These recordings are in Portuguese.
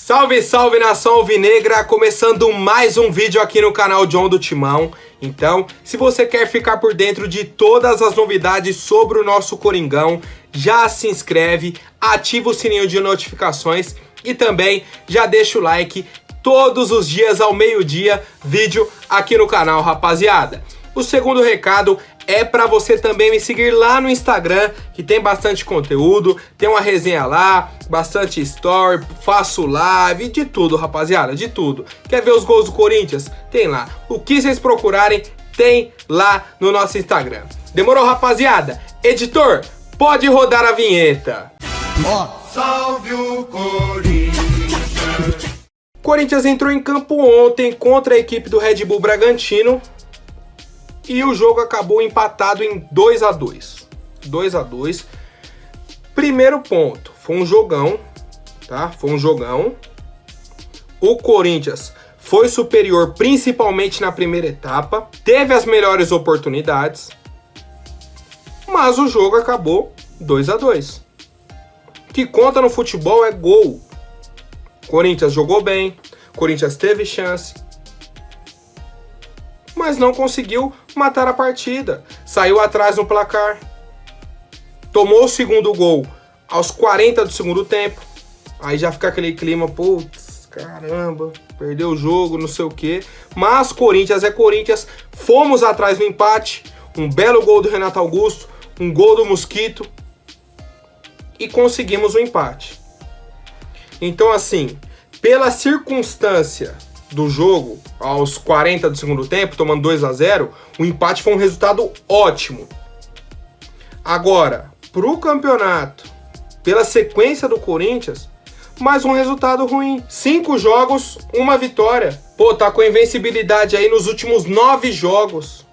Salve, salve nação alvinegra, começando mais um vídeo aqui no canal John do Timão. Então, se você quer ficar por dentro de todas as novidades sobre o nosso Coringão, já se inscreve, ativa o sininho de notificações e também já deixa o like. Todos os dias ao meio-dia, vídeo aqui no canal, rapaziada. O segundo recado é para você também me seguir lá no Instagram, que tem bastante conteúdo, tem uma resenha lá, bastante story, faço live, de tudo, rapaziada, de tudo. Quer ver os gols do Corinthians? Tem lá. O que vocês procurarem, tem lá no nosso Instagram. Demorou, rapaziada? Editor, pode rodar a vinheta. Salve o Corinthians! Corinthians entrou em campo ontem contra a equipe do Red Bull Bragantino e o jogo acabou empatado em 2-2. 2-2. Primeiro ponto, foi um jogão, tá? Foi um jogão. O Corinthians foi superior principalmente na primeira etapa, teve as melhores oportunidades, mas o jogo acabou 2-2. O que conta no futebol é gol. Corinthians jogou bem, Corinthians teve chance, mas não conseguiu matar a partida. Saiu atrás no placar, tomou o segundo gol aos 40 do segundo tempo. Aí já fica aquele clima, putz, caramba, perdeu o jogo, não sei o quê. Mas Corinthians é Corinthians, fomos atrás no empate, um belo gol do Renato Augusto, um gol do Mosquito e conseguimos o empate. Então, assim, pela circunstância do jogo, aos 40 do segundo tempo, tomando 2-0, o empate foi um resultado ótimo. Agora, pro campeonato, pela sequência do Corinthians, mais um resultado ruim. 5 jogos, 1 vitória. Pô, tá com invencibilidade aí nos últimos 9 jogos.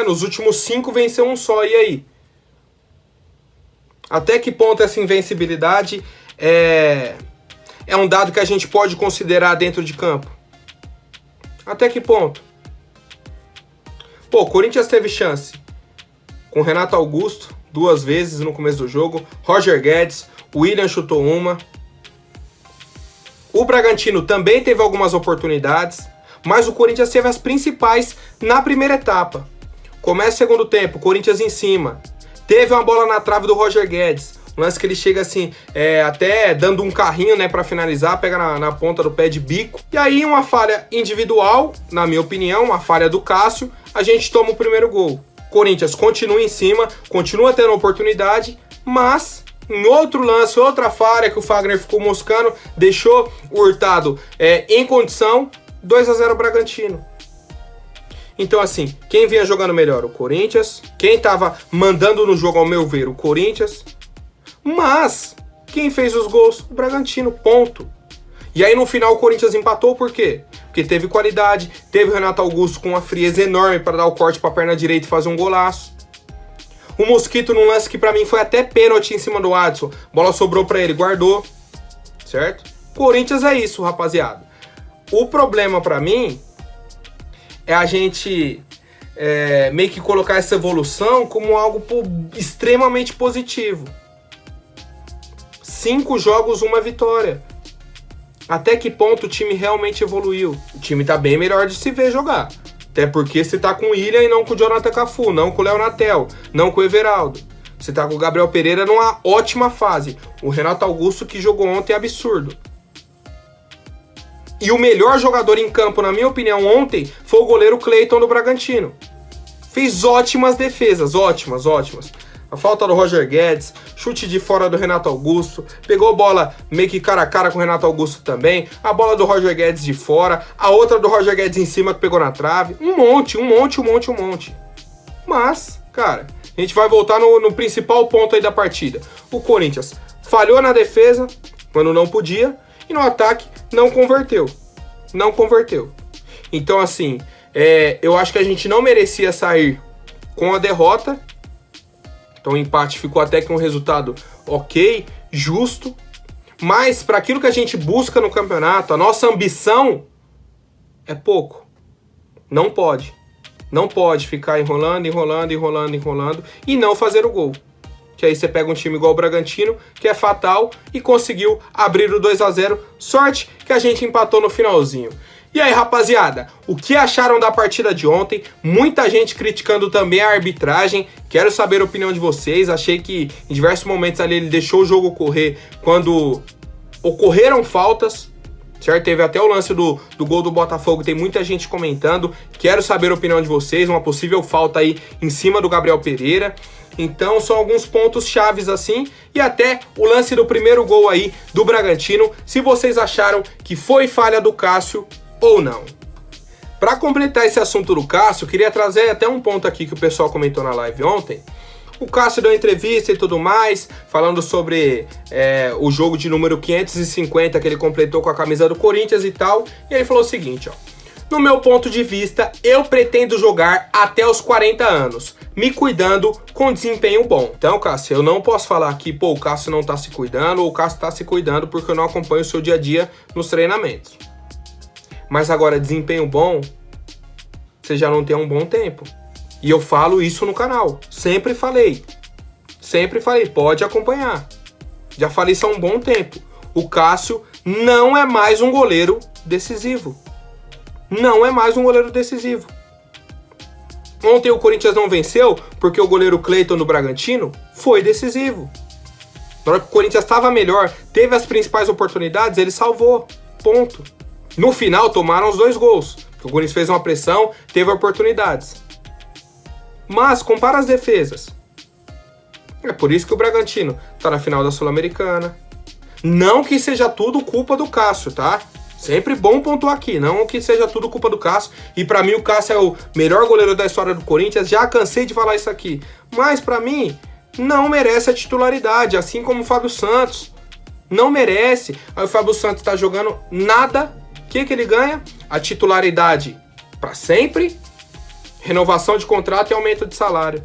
Nos últimos 5 venceu um só, e aí? Até que ponto essa invencibilidade é um dado que a gente pode considerar dentro de campo? Até que ponto? Pô, o Corinthians teve chance com Renato Augusto 2 vezes no começo do jogo, Roger Guedes, o William chutou uma. O Bragantino também teve algumas oportunidades, mas o Corinthians teve as principais na primeira etapa. Começa o segundo tempo, Corinthians em cima. Teve uma bola na trave do Roger Guedes. Um lance que ele chega assim, até dando um carrinho, né, pra finalizar, pega na ponta do pé de bico. E aí uma falha individual, na minha opinião, uma falha do Cássio, a gente toma o primeiro gol. Corinthians continua em cima, continua tendo oportunidade, mas em outro lance, outra falha que o Fagner ficou moscando, deixou o Hurtado em condição, 2-0 Bragantino. Então, assim, quem vinha jogando melhor? O Corinthians. Quem tava mandando no jogo, ao meu ver, o Corinthians. Mas quem fez os gols? O Bragantino, ponto. E aí no final o Corinthians empatou, por quê? Porque teve qualidade, teve o Renato Augusto com uma frieza enorme para dar o corte para a perna direita e fazer um golaço. O Mosquito num lance que para mim foi até pênalti em cima do Adson, bola sobrou para ele, guardou, certo? Corinthians é isso, rapaziada. O problema para mim é a gente meio que colocar essa evolução como algo extremamente positivo. 5 jogos, 1 vitória. Até que ponto o time realmente evoluiu? O time tá bem melhor de se ver jogar. Até porque você tá com o William e não com o Jonathan Cafu, não com o Léo Natel, não com o Everaldo. Você tá com o Gabriel Pereira numa ótima fase. O Renato Augusto que jogou ontem é absurdo. E o melhor jogador em campo, na minha opinião, ontem, foi o goleiro Cleiton do Bragantino. Fez ótimas defesas, ótimas. A falta do Roger Guedes, chute de fora do Renato Augusto, pegou a bola meio que cara a cara com o Renato Augusto também, a bola do Roger Guedes de fora, a outra do Roger Guedes em cima que pegou na trave, um monte. Mas, cara, a gente vai voltar no principal ponto aí da partida. O Corinthians falhou na defesa, quando não podia, e no ataque não converteu. Então, assim, eu acho que a gente não merecia sair com a derrota. Então o empate ficou até que um resultado ok, justo. Mas para aquilo que a gente busca no campeonato, a nossa ambição é pouco. Não pode ficar enrolando e não fazer o gol. que aí você pega um time igual o Bragantino, que é fatal, e conseguiu abrir o 2-0. Sorte que a gente empatou no finalzinho. E aí, rapaziada, o que acharam da partida de ontem? Muita gente criticando também a arbitragem. Quero saber a opinião de vocês. Achei que em diversos momentos ali ele deixou o jogo correr quando ocorreram faltas, certo? Teve até o lance do gol do Botafogo, tem muita gente comentando. Quero saber a opinião de vocês, uma possível falta aí em cima do Gabriel Pereira. Então são alguns pontos chaves assim, e até o lance do primeiro gol aí do Bragantino, se vocês acharam que foi falha do Cássio ou não. Para completar esse assunto do Cássio, eu queria trazer até um ponto aqui que o pessoal comentou na live ontem. O Cássio deu entrevista e tudo mais, falando sobre o jogo de número 550 que ele completou com a camisa do Corinthians e tal. E ele falou o seguinte, ó: no meu ponto de vista, eu pretendo jogar até os 40 anos, me cuidando com desempenho bom. Então, Cássio, eu não posso falar que, o Cássio não tá se cuidando ou o Cássio tá se cuidando porque eu não acompanho o seu dia a dia nos treinamentos. Mas agora, desempenho bom, você já não tem há um bom tempo. E eu falo isso no canal. Sempre falei, pode acompanhar. Já falei isso há um bom tempo. O Cássio não é mais um goleiro decisivo. Não é mais um goleiro decisivo. Ontem o Corinthians não venceu porque o goleiro Cleiton do Bragantino foi decisivo. Na hora que o Corinthians estava melhor, teve as principais oportunidades, ele salvou. Ponto. No final, tomaram os 2 gols. O Corinthians fez uma pressão, teve oportunidades. Mas, compara as defesas. É por isso que o Bragantino tá na final da Sul-Americana. Não que seja tudo culpa do Cássio, tá? Sempre bom pontuar aqui. Não que seja tudo culpa do Cássio. E pra mim, o Cássio é o melhor goleiro da história do Corinthians. Já cansei de falar isso aqui. Mas, pra mim, não merece a titularidade. Assim como o Fábio Santos. Não merece. Aí o Fábio Santos tá jogando nada. O que ele ganha? A titularidade para sempre, renovação de contrato e aumento de salário.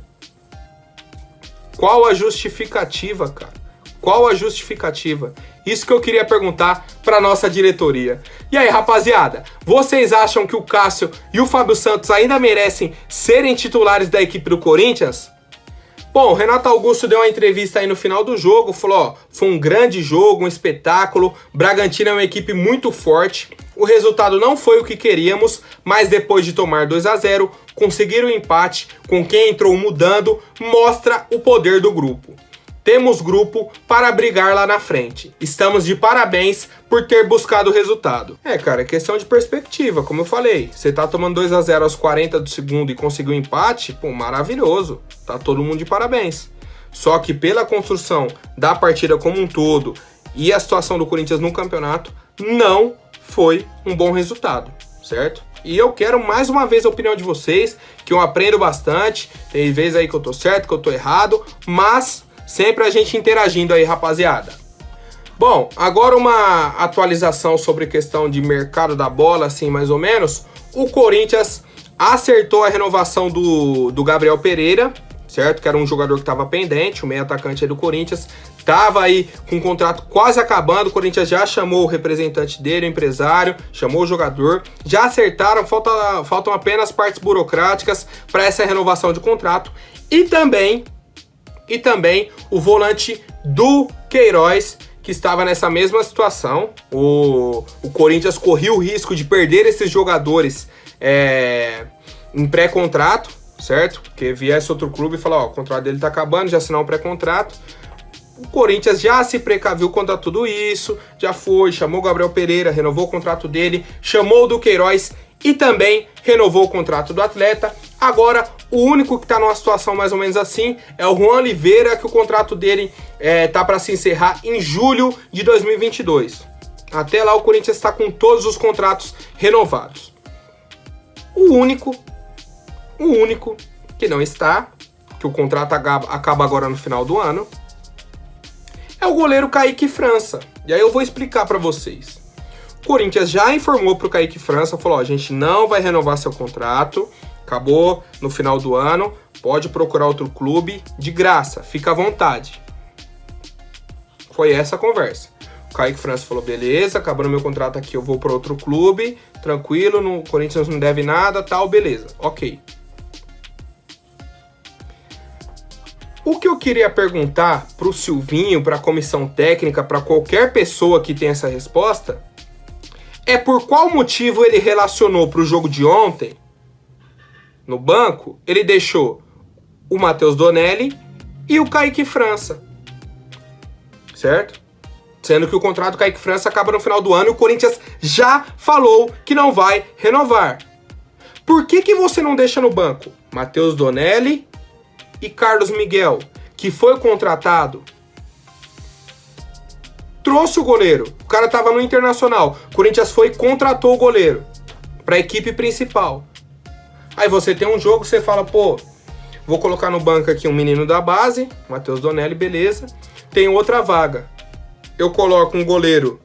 Qual a justificativa, cara? Qual a justificativa? Isso que eu queria perguntar para nossa diretoria. E aí, rapaziada, vocês acham que o Cássio e o Fábio Santos ainda merecem serem titulares da equipe do Corinthians? Bom, o Renato Augusto deu uma entrevista aí no final do jogo, falou, ó, foi um grande jogo, um espetáculo, Bragantino é uma equipe muito forte, o resultado não foi o que queríamos, mas depois de tomar 2-0, conseguir o empate com quem entrou mudando, mostra o poder do grupo. Temos grupo para brigar lá na frente. Estamos de parabéns por ter buscado o resultado. Cara, é questão de perspectiva, como eu falei. Você tá tomando 2-0 aos 40 do segundo e conseguiu um empate, pô, maravilhoso. Tá todo mundo de parabéns. Só que pela construção da partida como um todo e a situação do Corinthians no campeonato, não foi um bom resultado, certo? E eu quero mais uma vez a opinião de vocês, que eu aprendo bastante. Tem vezes aí que eu tô certo, que eu tô errado, mas sempre a gente interagindo aí, rapaziada. Bom, agora uma atualização sobre questão de mercado da bola, assim, mais ou menos. O Corinthians acertou a renovação do Gabriel Pereira, certo? Que era um jogador que estava pendente, o meio atacante aí do Corinthians. Tava aí com o contrato quase acabando, o Corinthians já chamou o representante dele, o empresário, chamou o jogador. Já acertaram, faltam apenas partes burocráticas para essa renovação de contrato. E também o volante do Queiroz, que estava nessa mesma situação. O Corinthians corria o risco de perder esses jogadores em pré-contrato, certo? Porque viesse outro clube e falar, ó, o contrato dele tá acabando, já assinou um pré-contrato. O Corinthians já se precaviu contra tudo isso, já foi, chamou o Gabriel Pereira, renovou o contrato dele, chamou o do Queiroz e também renovou o contrato do atleta. Agora, o único que está numa situação mais ou menos assim é o Juan Oliveira, que o contrato dele tá para se encerrar em julho de 2022. Até lá o Corinthians está com todos os contratos renovados. O único que não está, que o contrato acaba agora no final do ano, é o goleiro Kaique França. E aí eu vou explicar para vocês. O Corinthians já informou para o Kaique França, falou, ó, a gente não vai renovar seu contrato, acabou no final do ano, pode procurar outro clube de graça, fica à vontade. Foi essa a conversa. O Kaique França falou, beleza, acabando meu contrato aqui, eu vou para outro clube, tranquilo, no Corinthians não deve nada, tal, beleza, ok. O que eu queria perguntar pro Silvinho, pra comissão técnica, pra qualquer pessoa que tenha essa resposta, é por qual motivo ele relacionou pro jogo de ontem, no banco, ele deixou o Matheus Donelli e o Kaique França. Certo? Sendo que o contrato do Kaique França acaba no final do ano e o Corinthians já falou que não vai renovar. Por que você não deixa no banco Matheus Donelli e Carlos Miguel, que foi contratado? Trouxe o goleiro. O cara tava no Internacional. O Corinthians foi e contratou o goleiro pra equipe principal. Aí você tem um jogo, você fala, pô, vou colocar no banco aqui um menino da base, Matheus Donelli, beleza. Tem outra vaga. Eu coloco um goleiro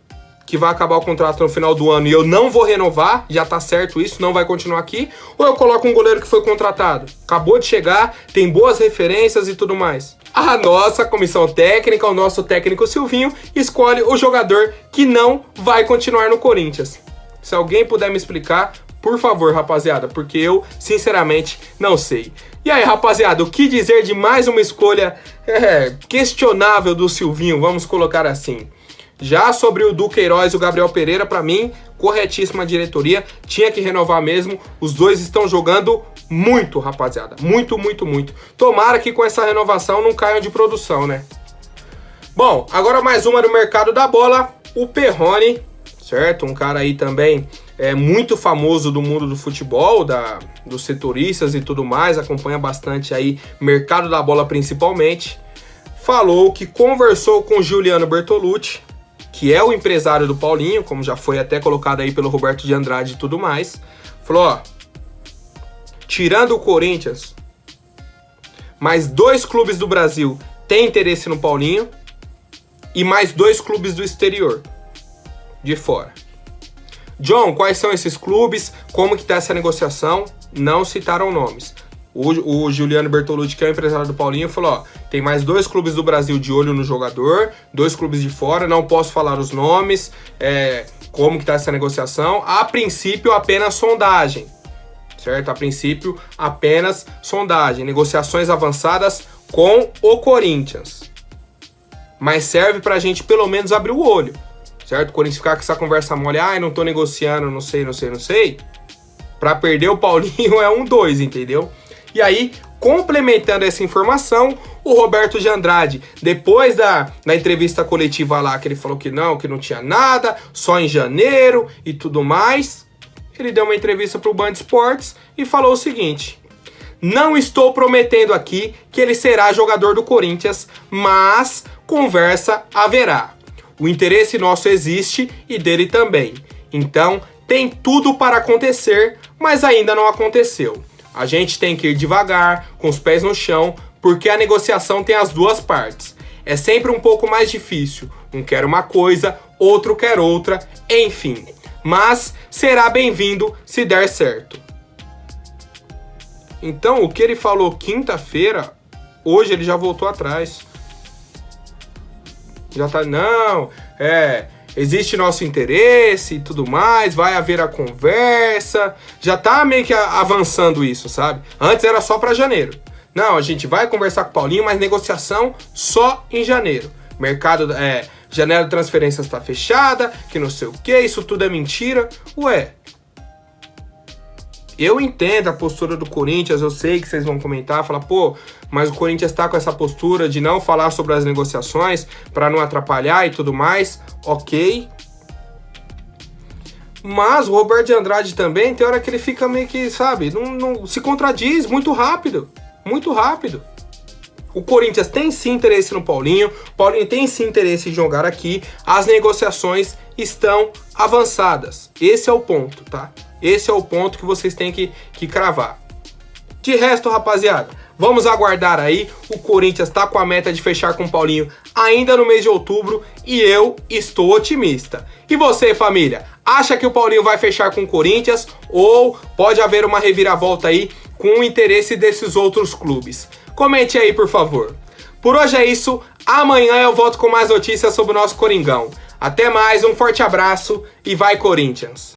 que vai acabar o contrato no final do ano e eu não vou renovar, já tá certo isso, não vai continuar aqui. Ou eu coloco um goleiro que foi contratado, acabou de chegar, tem boas referências e tudo mais. A nossa comissão técnica, o nosso técnico Silvinho, escolhe o jogador que não vai continuar no Corinthians. Se alguém puder me explicar, por favor, rapaziada, porque eu, sinceramente, não sei. E aí, rapaziada, o que dizer de mais uma escolha questionável do Silvinho, vamos colocar assim. Já sobre o Duqueiroz e o Gabriel Pereira, pra mim, corretíssima diretoria, tinha que renovar mesmo. Os dois estão jogando muito, rapaziada, muito, muito, muito. Tomara que com essa renovação não caiam de produção, né? Bom, agora mais uma no mercado da bola, o Perrone, certo? Um cara aí também muito famoso do mundo do futebol, dos setoristas e tudo mais, acompanha bastante aí mercado da bola principalmente. Falou que conversou com o Giuliano Bertolucci, que é o empresário do Paulinho, como já foi até colocado aí pelo Roberto de Andrade e tudo mais. Falou, ó, tirando o Corinthians, mais 2 clubes do Brasil têm interesse no Paulinho e mais 2 clubes do exterior, de fora. John, quais são esses clubes? Como que tá essa negociação? Não citaram nomes. O Giuliano Bertolucci, que é o empresário do Paulinho, falou, ó, tem mais 2 clubes do Brasil de olho no jogador, 2 clubes de fora, não posso falar os nomes, como que tá essa negociação. A princípio, apenas sondagem, certo? A princípio, apenas sondagem, negociações avançadas com o Corinthians. Mas serve pra gente pelo menos abrir o olho, certo? O Corinthians ficar com essa conversa mole, não tô negociando, não sei. Pra perder o Paulinho é 1-2, entendeu? E aí, complementando essa informação, o Roberto de Andrade, depois da entrevista coletiva lá, que ele falou que não tinha nada, só em janeiro e tudo mais, ele deu uma entrevista pro Band Esportes e falou o seguinte: não estou prometendo aqui que ele será jogador do Corinthians, mas conversa haverá. O interesse nosso existe e dele também. Então, tem tudo para acontecer, mas ainda não aconteceu. A gente tem que ir devagar, com os pés no chão, porque a negociação tem as 2 partes. É sempre um pouco mais difícil. Um quer uma coisa, outro quer outra, enfim. Mas será bem-vindo se der certo. Então, o que ele falou quinta-feira, hoje ele já voltou atrás. Já tá, existe nosso interesse e tudo mais, vai haver a conversa, já tá meio que avançando isso, sabe? Antes era só pra janeiro. Não, a gente vai conversar com o Paulinho, mas negociação só em janeiro. Mercado, janela de transferências tá fechada, que não sei o que, isso tudo é mentira. Ué, eu entendo a postura do Corinthians, eu sei que vocês vão comentar, falar, pô, mas o Corinthians tá com essa postura de não falar sobre as negociações para não atrapalhar e tudo mais, ok. Mas o Roberto de Andrade também, tem hora que ele fica meio que, sabe, não se contradiz muito rápido, muito rápido. O Corinthians tem sim interesse no Paulinho, o Paulinho tem sim interesse em jogar aqui, as negociações estão avançadas, esse é o ponto, tá? Esse é o ponto que vocês têm que cravar. De resto, rapaziada, vamos aguardar aí. O Corinthians tá com a meta de fechar com o Paulinho ainda no mês de outubro e eu estou otimista. E você, família, acha que o Paulinho vai fechar com o Corinthians ou pode haver uma reviravolta aí com o interesse desses outros clubes? Comente aí, por favor. Por hoje é isso. Amanhã eu volto com mais notícias sobre o nosso Coringão. Até mais, um forte abraço e vai Corinthians!